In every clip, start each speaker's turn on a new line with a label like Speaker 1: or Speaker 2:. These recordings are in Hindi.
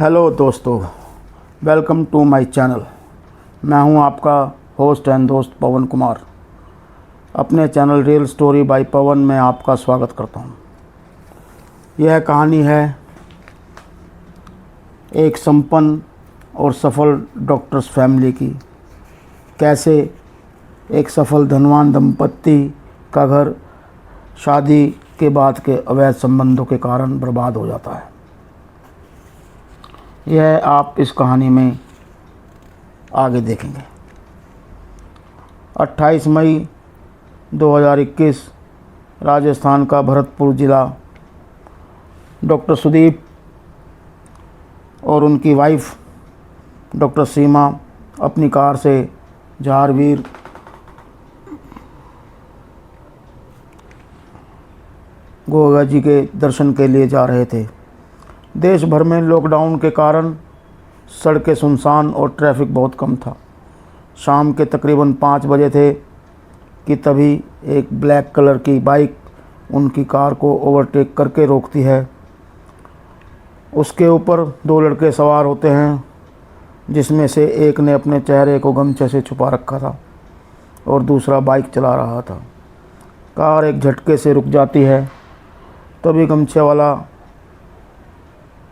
Speaker 1: हेलो दोस्तों, वेलकम टू माय चैनल। मैं हूं आपका होस्ट एंड दोस्त पवन कुमार। अपने चैनल रियल स्टोरी बाय पवन में आपका स्वागत करता हूं। यह कहानी है एक संपन्न और सफल डॉक्टर्स फैमिली की। कैसे एक सफल धनवान दंपत्ति का घर शादी के बाद के अवैध संबंधों के कारण बर्बाद हो जाता है। यह आप इस कहानी में आगे देखेंगे। 28 मई 2021 राजस्थान का भरतपुर ज़िला। डॉक्टर सुदीप और उनकी वाइफ डॉक्टर सीमा अपनी कार से झारवीर गोगा जी के दर्शन के लिए जा रहे थे। देश भर में लॉकडाउन के कारण सड़कें सुनसान और ट्रैफिक बहुत कम था। शाम के तकरीबन 5 बजे थे कि तभी एक ब्लैक कलर की बाइक उनकी कार को ओवरटेक करके रोकती है। उसके ऊपर 2 लड़के सवार होते हैं, जिसमें से एक ने अपने चेहरे को गमछे से छुपा रखा था और दूसरा बाइक चला रहा था। कार एक झटके से रुक जाती है। तभी गमछे वाला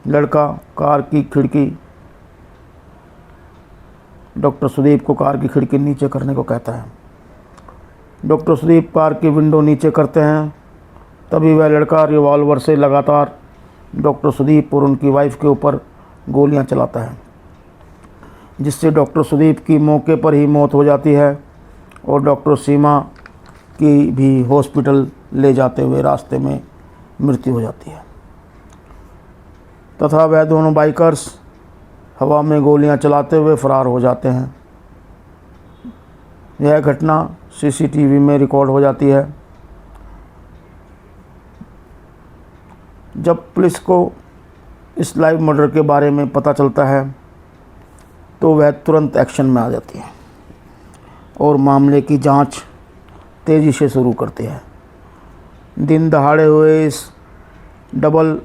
Speaker 1: लड़का कार की खिड़की डॉक्टर सुदीप को कार की खिड़की नीचे करने को कहता है। डॉक्टर सुदीप कार की विंडो नीचे करते हैं। तभी वह लड़का रिवॉल्वर से लगातार डॉक्टर सुदीप और उनकी वाइफ के ऊपर गोलियां चलाता है, जिससे डॉक्टर सुदीप की मौके पर ही मौत हो जाती है और डॉक्टर सीमा की भी हॉस्पिटल ले जाते हुए रास्ते में मृत्यु हो जाती है तथा वह दोनों बाइकर्स हवा में गोलियां चलाते हुए फरार हो जाते हैं। यह घटना सीसीटीवी में रिकॉर्ड हो जाती है। जब पुलिस को इस लाइव मर्डर के बारे में पता चलता है तो वह तुरंत एक्शन में आ जाती है और मामले की जांच तेज़ी से शुरू करती है। दिन दहाड़े हुए इस डबल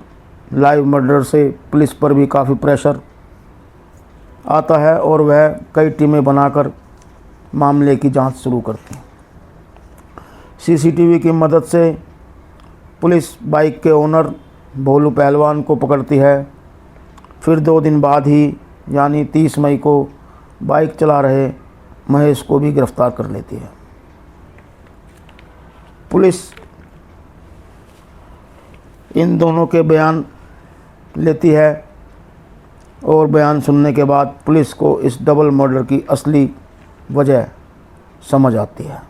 Speaker 1: लाइव मर्डर से पुलिस पर भी काफ़ी प्रेशर आता है और वह कई टीमें बनाकर मामले की जांच शुरू करती है। सीसीटीवी की मदद से पुलिस बाइक के ओनर भोलू पहलवान को पकड़ती है। फिर 2 दिन बाद ही यानी 30 मई को बाइक चला रहे महेश को भी गिरफ्तार कर लेती है। पुलिस इन दोनों के बयान लेती है और बयान सुनने के बाद पुलिस को इस डबल मर्डर की असली वजह समझ आती है।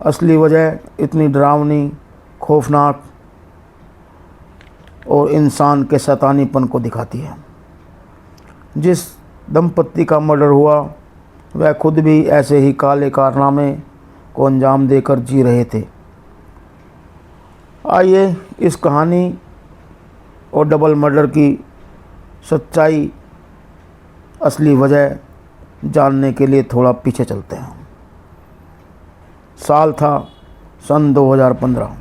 Speaker 1: असली वजह इतनी डरावनी, खौफनाक और इंसान के शैतानीपन को दिखाती है। जिस दंपत्ति का मर्डर हुआ वह खुद भी ऐसे ही काले कारनामे को अंजाम देकर जी रहे थे। आइए इस कहानी और डबल मर्डर की सच्चाई, असली वजह जानने के लिए थोड़ा पीछे चलते हैं। साल था सन 2015।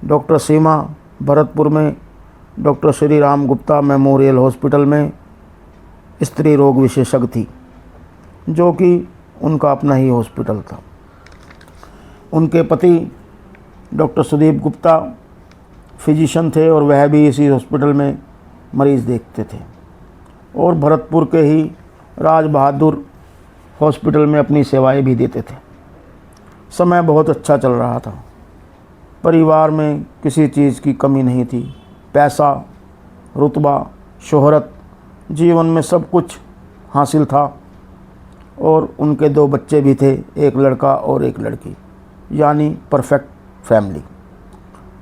Speaker 1: डॉक्टर सीमा भरतपुर में doctor Shri Ram Gupta memorial hospital में स्त्री रोग विशेषज्ञ थी, जो कि उनका अपना ही हॉस्पिटल था। उनके पति डॉक्टर सुदीप गुप्ता फिजिशियन थे और वह भी इसी हॉस्पिटल में मरीज़ देखते थे और भरतपुर के ही राज बहादुर हॉस्पिटल में अपनी सेवाएं भी देते थे। समय बहुत अच्छा चल रहा था। परिवार में किसी चीज़ की कमी नहीं थी। पैसा, रुतबा, शोहरत, जीवन में सब कुछ हासिल था और उनके 2 बच्चे भी थे, एक लड़का और एक लड़की, यानी परफेक्ट फैमिली।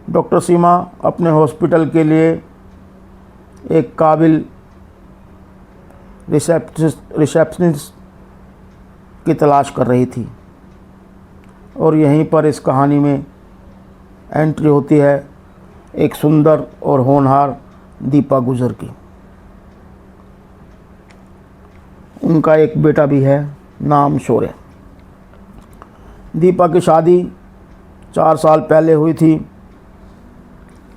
Speaker 1: डॉक्टर सीमा अपने हॉस्पिटल के लिए एक काबिल रिसेप्शनिस्ट की तलाश कर रही थी और यहीं पर इस कहानी में एंट्री होती है एक सुंदर और होनहार दीपा गुजर की। उनका एक बेटा भी है, नाम शौर्य। दीपा की शादी 4 साल पहले हुई थी।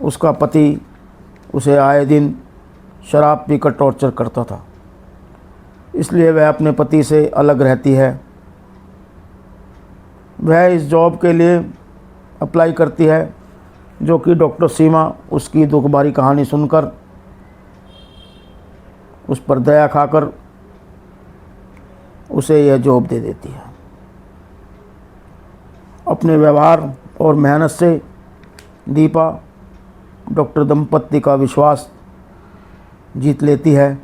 Speaker 1: उसका पति उसे आए दिन शराब पीकर टॉर्चर करता था, इसलिए वह अपने पति से अलग रहती है। वह इस जॉब के लिए अप्लाई करती है, जो कि डॉक्टर सीमा उसकी दुखभरी कहानी सुनकर उस पर दया खाकर उसे यह जॉब दे देती है। अपने व्यवहार और मेहनत से दीपा डॉक्टर दंपति का विश्वास जीत लेती है।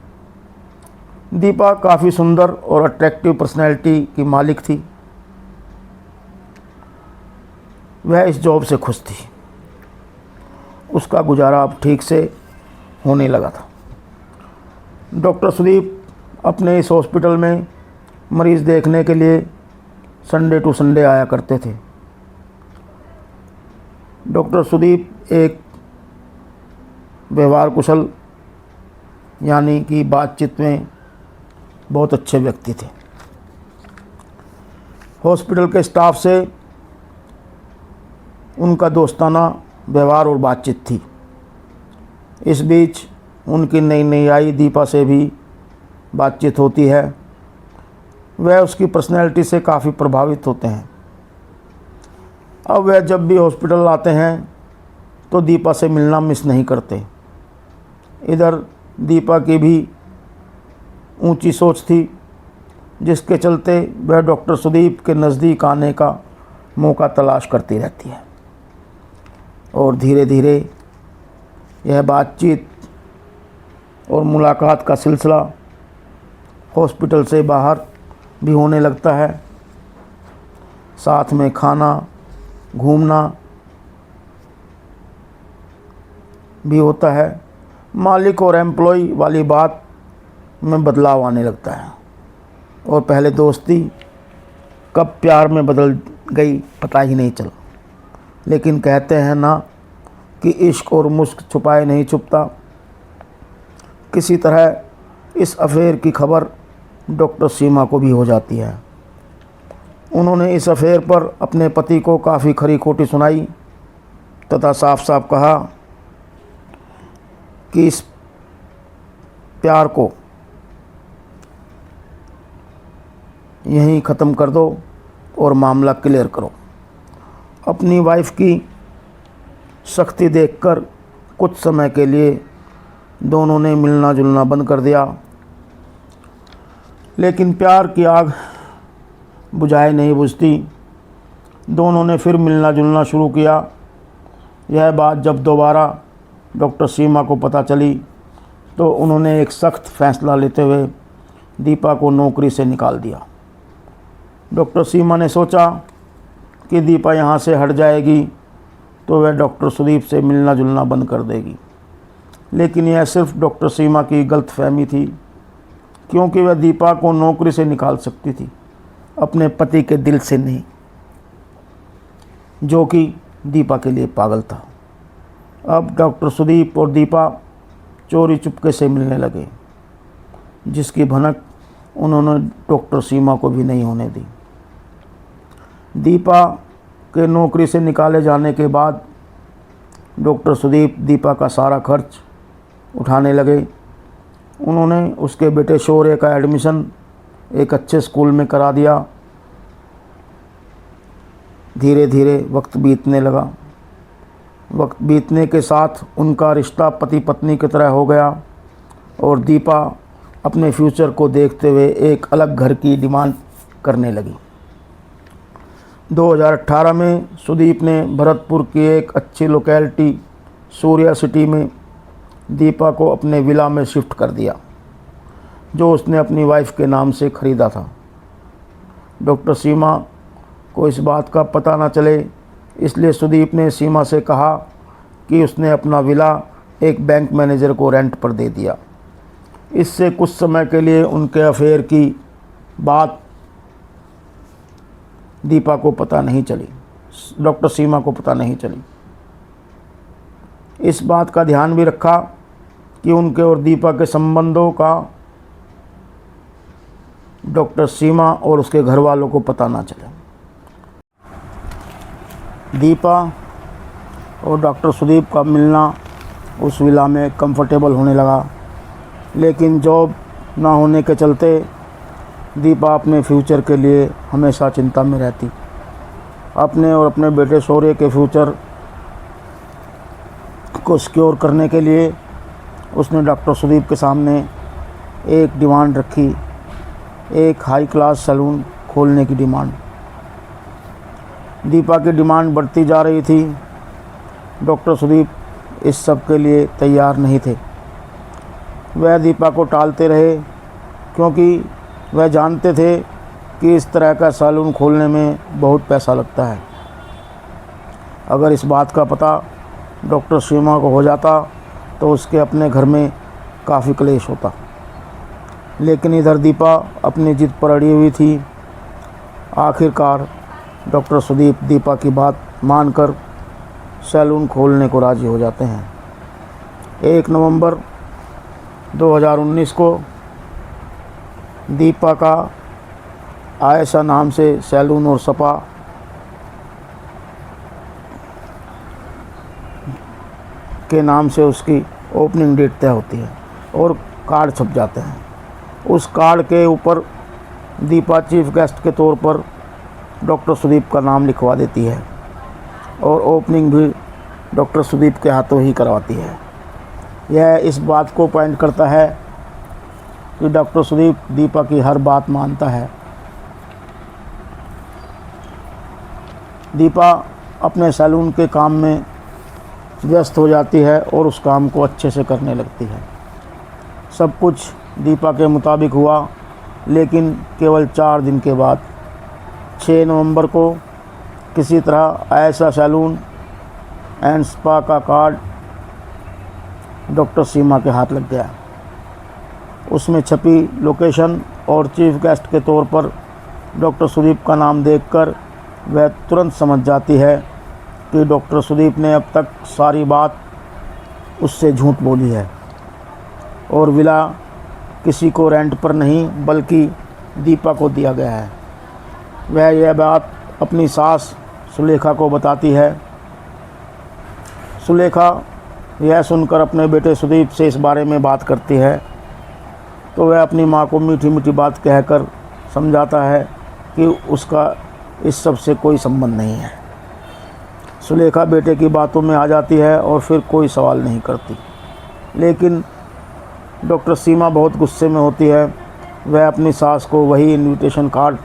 Speaker 1: दीपा काफ़ी सुंदर और अट्रैक्टिव पर्सनैलिटी की मालिक थी। वह इस जॉब से खुश थी। उसका गुजारा अब ठीक से होने लगा था। डॉक्टर सुदीप अपने इस हॉस्पिटल में मरीज़ देखने के लिए संडे टू संडे आया करते थे। डॉक्टर सुदीप एक व्यवहार कुशल यानी कि बातचीत में बहुत अच्छे व्यक्ति थे। हॉस्पिटल के स्टाफ से उनका दोस्ताना व्यवहार और बातचीत थी। इस बीच उनकी नई नई आई दीपा से भी बातचीत होती है। वह उसकी पर्सनैलिटी से काफ़ी प्रभावित होते हैं। अब वह जब भी हॉस्पिटल आते हैं तो दीपा से मिलना मिस नहीं करते। इधर दीपा की भी ऊंची सोच थी, जिसके चलते वह डॉक्टर सुदीप के नज़दीक आने का मौका तलाश करती रहती है। और धीरे धीरे यह बातचीत और मुलाकात का सिलसिला हॉस्पिटल से बाहर भी होने लगता है। साथ में खाना घूमना भी होता है। मालिक और एम्प्लॉय वाली बात में बदलाव आने लगता है और पहले दोस्ती कब प्यार में बदल गई पता ही नहीं चला। लेकिन कहते हैं ना कि इश्क और मुश्क छुपाए नहीं छुपता। किसी तरह इस अफेयर की खबर डॉक्टर सीमा को भी हो जाती है। उन्होंने इस अफेयर पर अपने पति को काफ़ी खरी खोटी सुनाई तथा साफ साफ कहा कि इस प्यार को यहीं ख़त्म कर दो और मामला क्लियर करो। अपनी वाइफ की सख्ती देखकर कुछ समय के लिए दोनों ने मिलना जुलना बंद कर दिया, लेकिन प्यार की आग बुझाए नहीं बुझती। दोनों ने फिर मिलना जुलना शुरू किया। यह बात जब दोबारा डॉक्टर सीमा को पता चली तो उन्होंने एक सख्त फैसला लेते हुए दीपा को नौकरी से निकाल दिया। डॉक्टर सीमा ने सोचा कि दीपा यहाँ से हट जाएगी तो वह डॉक्टर सुदीप से मिलना जुलना बंद कर देगी, लेकिन यह सिर्फ डॉक्टर सीमा की गलतफहमी थी, क्योंकि वह दीपा को नौकरी से निकाल सकती थी, अपने पति के दिल से नहीं, जो कि दीपा के लिए पागल था। अब डॉक्टर सुदीप और दीपा चोरी चुपके से मिलने लगे, जिसकी भनक उन्होंने डॉक्टर सीमा को भी नहीं होने दी। दीपा के नौकरी से निकाले जाने के बाद डॉक्टर सुदीप दीपा का सारा खर्च उठाने लगे। उन्होंने उसके बेटे शौर्य का एडमिशन एक अच्छे स्कूल में करा दिया। धीरे धीरे वक्त बीतने लगा। वक्त बीतने के साथ उनका रिश्ता पति पत्नी की तरह हो गया और दीपा अपने फ्यूचर को देखते हुए एक अलग घर की डिमांड करने लगी। 2018 में सुदीप ने भरतपुर की एक अच्छी लोकेलिटी सूर्या सिटी में दीपा को अपने विला में शिफ्ट कर दिया, जो उसने अपनी वाइफ के नाम से ख़रीदा था। डॉक्टर सीमा को इस बात का पता न चले, इसलिए सुदीप ने सीमा से कहा कि उसने अपना विला एक बैंक मैनेजर को रेंट पर दे दिया। इससे कुछ समय के लिए उनके अफेयर की बात दीपा को पता नहीं चली, डॉक्टर सीमा को पता नहीं चली। इस बात का ध्यान भी रखा कि उनके और दीपा के संबंधों का डॉक्टर सीमा और उसके घर वालों को पता ना चले। दीपा और डॉक्टर सुदीप का मिलना उस विला में कंफर्टेबल होने लगा लेकिन जॉब ना होने के चलते दीपा अपने फ्यूचर के लिए हमेशा चिंता में रहती। अपने और अपने बेटे शौर्य के फ्यूचर को सिक्योर करने के लिए उसने डॉक्टर सुदीप के सामने एक डिमांड रखी, एक हाई क्लास सैलून खोलने की डिमांड। दीपा की डिमांड बढ़ती जा रही थी। डॉक्टर सुदीप इस सब के लिए तैयार नहीं थे। वह दीपा को टालते रहे क्योंकि वह जानते थे कि इस तरह का सैलून खोलने में बहुत पैसा लगता है। अगर इस बात का पता डॉक्टर सीमा को हो जाता तो उसके अपने घर में काफ़ी क्लेश होता। लेकिन इधर दीपा अपनी जिद पर अड़ी हुई थी। आखिरकार डॉक्टर सुदीप दीपा की बात मानकर सैलून खोलने को राज़ी हो जाते हैं। 1 नवंबर 2019 को दीपा का आयशा नाम से सैलून और स्पा के नाम से उसकी ओपनिंग डेट तय होती है और कार्ड छप जाते हैं। उस कार्ड के ऊपर दीपा चीफ गेस्ट के तौर पर डॉक्टर सुदीप का नाम लिखवा देती है और ओपनिंग भी डॉक्टर सुदीप के हाथों ही करवाती है। यह इस बात को पॉइंट करता है कि डॉक्टर सुदीप दीपा की हर बात मानता है। दीपा अपने सैलून के काम में व्यस्त हो जाती है और उस काम को अच्छे से करने लगती है। सब कुछ दीपा के मुताबिक हुआ, लेकिन केवल 4 दिन के बाद 6 नवंबर को किसी तरह आयशा सैलून एंड स्पा का कार्ड डॉक्टर सीमा के हाथ लग गया। उसमें छपी लोकेशन और चीफ गेस्ट के तौर पर डॉक्टर सुदीप का नाम देखकर वह तुरंत समझ जाती है कि डॉक्टर सुदीप ने अब तक सारी बात उससे झूठ बोली है और विला किसी को रेंट पर नहीं बल्कि दीपा को दिया गया है। वह यह बात अपनी सास सुलेखा को बताती है। सुलेखा यह सुनकर अपने बेटे सुदीप से इस बारे में बात करती है तो वह अपनी माँ को मीठी मीठी बात कहकर समझाता है कि उसका इस सब से कोई संबंध नहीं है। सुलेखा बेटे की बातों में आ जाती है और फिर कोई सवाल नहीं करती। लेकिन डॉक्टर सीमा बहुत गुस्से में होती है। वह अपनी सास को वही इनविटेशन कार्ड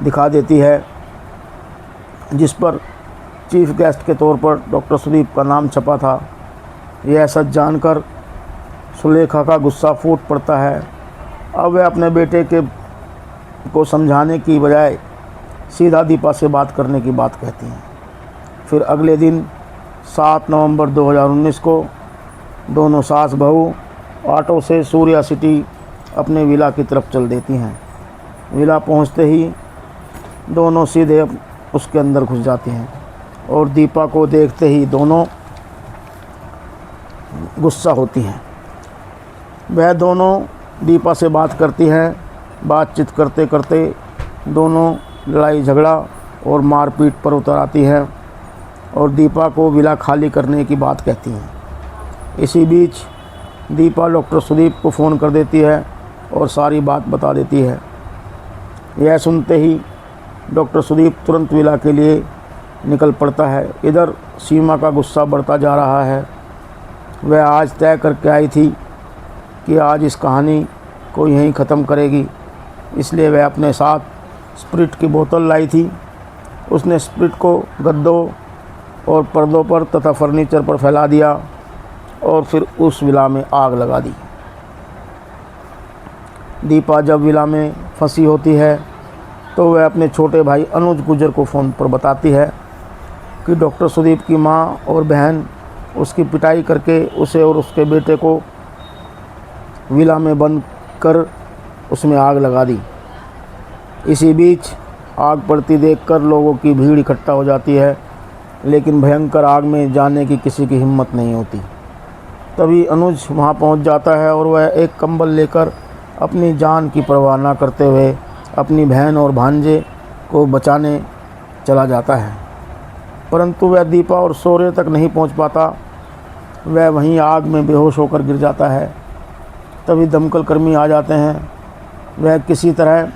Speaker 1: दिखा देती है जिस पर चीफ गेस्ट के तौर पर डॉक्टर सुदीप का नाम छपा था। यह सच जानकर सुलेखा का गुस्सा फूट पड़ता है। अब वह अपने बेटे को समझाने की बजाय सीधा दीपा से बात करने की बात कहती हैं। फिर अगले दिन 7 नवंबर 2019 को दोनों सास बहू ऑटो से सूर्या सिटी अपने विला की तरफ चल देती हैं। विला पहुंचते ही दोनों सीधे उसके अंदर घुस जाती हैं और दीपा को देखते ही दोनों गुस्सा होती हैं। वह दोनों दीपा से बात करती हैं। बातचीत करते करते दोनों लड़ाई झगड़ा और मारपीट पर उतर आती हैं और दीपा को विला खाली करने की बात कहती हैं। इसी बीच दीपा डॉक्टर सुदीप को फ़ोन कर देती है और सारी बात बता देती है। यह सुनते ही डॉक्टर सुदीप तुरंत विला के लिए निकल पड़ता है। इधर सीमा का गुस्सा बढ़ता जा रहा है। वह आज तय करके आई थी कि आज इस कहानी को यहीं ख़त्म करेगी, इसलिए वह अपने साथ स्प्रिट की बोतल लाई थी। उसने स्प्रिट को गद्दों और पर्दों पर तथा फर्नीचर पर फैला दिया और फिर उस विला में आग लगा दी। दीपा जब विला में फंसी होती है तो वह अपने छोटे भाई अनुज गुजर को फ़ोन पर बताती है कि डॉक्टर सुदीप की माँ और बहन उसकी पिटाई करके उसे और उसके बेटे को विला में बंद कर उसमें आग लगा दी। इसी बीच आग पड़ती देखकर लोगों की भीड़ इकट्ठा हो जाती है, लेकिन भयंकर आग में जाने की किसी की हिम्मत नहीं होती। तभी अनुज वहां पहुंच जाता है और वह एक कंबल लेकर अपनी जान की परवाह न करते हुए अपनी बहन और भांजे को बचाने चला जाता है, परंतु वह दीपा और शौर्य तक नहीं पहुंच पाता। वह वहीं आग में बेहोश होकर गिर जाता है। तभी दमकल कर्मी आ जाते हैं। वह किसी तरह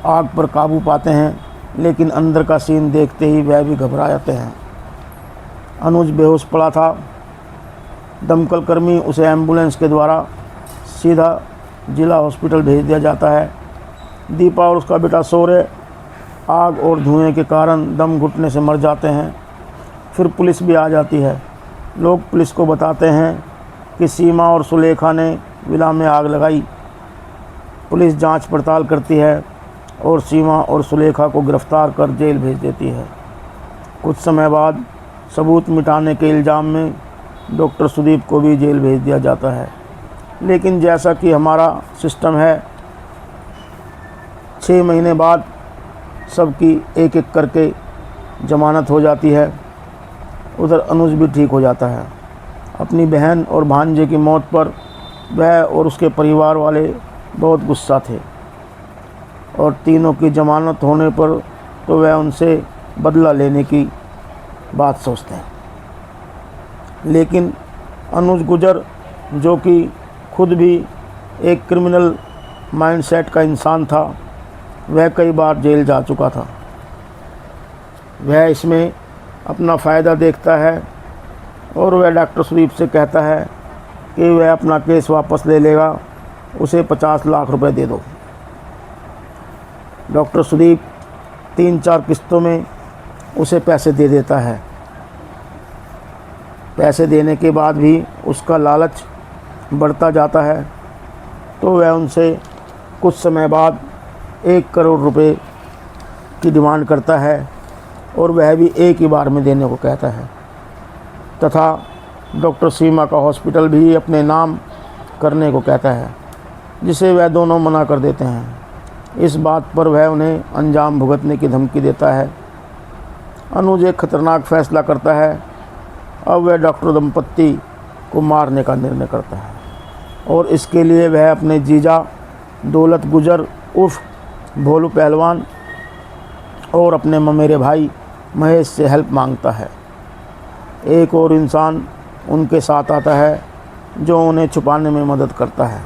Speaker 1: आग पर काबू पाते हैं, लेकिन अंदर का सीन देखते ही वह भी घबरा जाते हैं। अनुज बेहोश पड़ा था। दमकल कर्मी उसे एम्बुलेंस के द्वारा सीधा जिला हॉस्पिटल भेज दिया जाता है। दीपा और उसका बेटा शौर्य आग और धुएं के कारण दम घुटने से मर जाते हैं। फिर पुलिस भी आ जाती है। लोग पुलिस को बताते हैं कि सीमा और सुलेखा ने विला में आग लगाई। पुलिस जांच पड़ताल करती है और सीमा और सुलेखा को गिरफ्तार कर जेल भेज देती है। कुछ समय बाद सबूत मिटाने के इल्ज़ाम में डॉक्टर सुदीप को भी जेल भेज दिया जाता है। लेकिन जैसा कि हमारा सिस्टम है, 6 महीने बाद सबकी एक एक करके जमानत हो जाती है। उधर अनुज भी ठीक हो जाता है। अपनी बहन और भांजे की मौत पर वह और उसके परिवार वाले बहुत गुस्सा थे और तीनों की जमानत होने पर तो वह उनसे बदला लेने की बात सोचते हैं। लेकिन अनुज गुजर, जो कि खुद भी एक क्रिमिनल माइंडसेट का इंसान था, वह कई बार जेल जा चुका था। वह इसमें अपना फ़ायदा देखता है और वह डॉक्टर सुदीप से कहता है कि वह अपना केस वापस ले लेगा, उसे 50 लाख रुपए दे दो। डॉक्टर सुदीप 3-4 किस्तों में उसे पैसे दे देता है। पैसे देने के बाद भी उसका लालच बढ़ता जाता है, तो वह उनसे कुछ समय बाद 1 करोड़ रुपए की डिमांड करता है और वह भी एक ही बार में देने को कहता है तथा डॉक्टर सीमा का हॉस्पिटल भी अपने नाम करने को कहता है, जिसे वह दोनों मना कर देते हैं। इस बात पर वह उन्हें अंजाम भुगतने की धमकी देता है। अनुज एक खतरनाक फैसला करता है। अब वह डॉक्टर दंपत्ति को मारने का निर्णय करता है और इसके लिए वह अपने जीजा दौलत गुजर उर्फ भोलू पहलवान और अपने ममेरे भाई महेश से हेल्प मांगता है। एक और इंसान उनके साथ आता है जो उन्हें छुपाने में मदद करता है।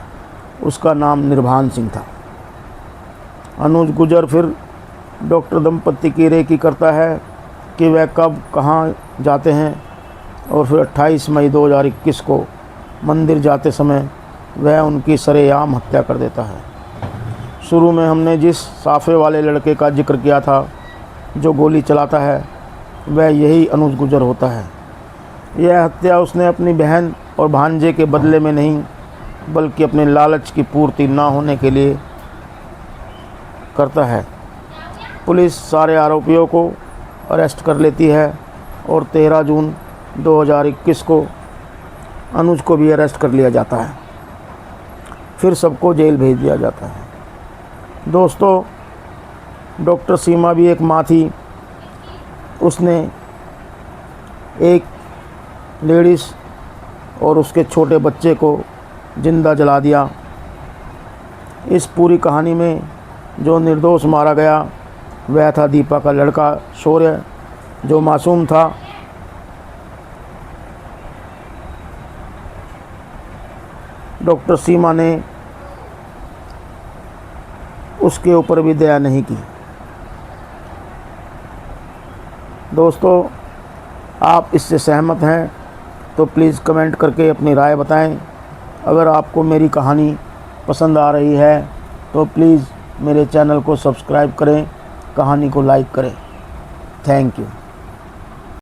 Speaker 1: उसका नाम निर्भान सिंह था। अनुज गुजर फिर डॉक्टर दंपत्ति की रेकी करता है कि वह कब कहाँ जाते हैं और फिर 28 मई 2021 को मंदिर जाते समय वह उनकी सरेआम हत्या कर देता है। शुरू में हमने जिस साफे वाले लड़के का जिक्र किया था जो गोली चलाता है, वह यही अनुज गुजर होता है। यह हत्या उसने अपनी बहन और भांजे के बदले में नहीं, बल्कि अपने लालच की पूर्ति ना होने के लिए करता है। पुलिस सारे आरोपियों को अरेस्ट कर लेती है और 13 जून 2021 को अनुज को भी अरेस्ट कर लिया जाता है। फिर सबको जेल भेज दिया जाता है। दोस्तों, डॉक्टर सीमा भी एक माँ थी। उसने एक लेडीज़ और उसके छोटे बच्चे को जिंदा जला दिया। इस पूरी कहानी में जो निर्दोष मारा गया वह था दीपा का लड़का शौर्य, जो मासूम था। डॉक्टर सीमा ने उसके ऊपर भी दया नहीं की। दोस्तों, आप इससे सहमत हैं तो प्लीज़ कमेंट करके अपनी राय बताएं। अगर आपको मेरी कहानी पसंद आ रही है तो प्लीज़ मेरे चैनल को सब्सक्राइब करें, कहानी को लाइक करें। Thank you.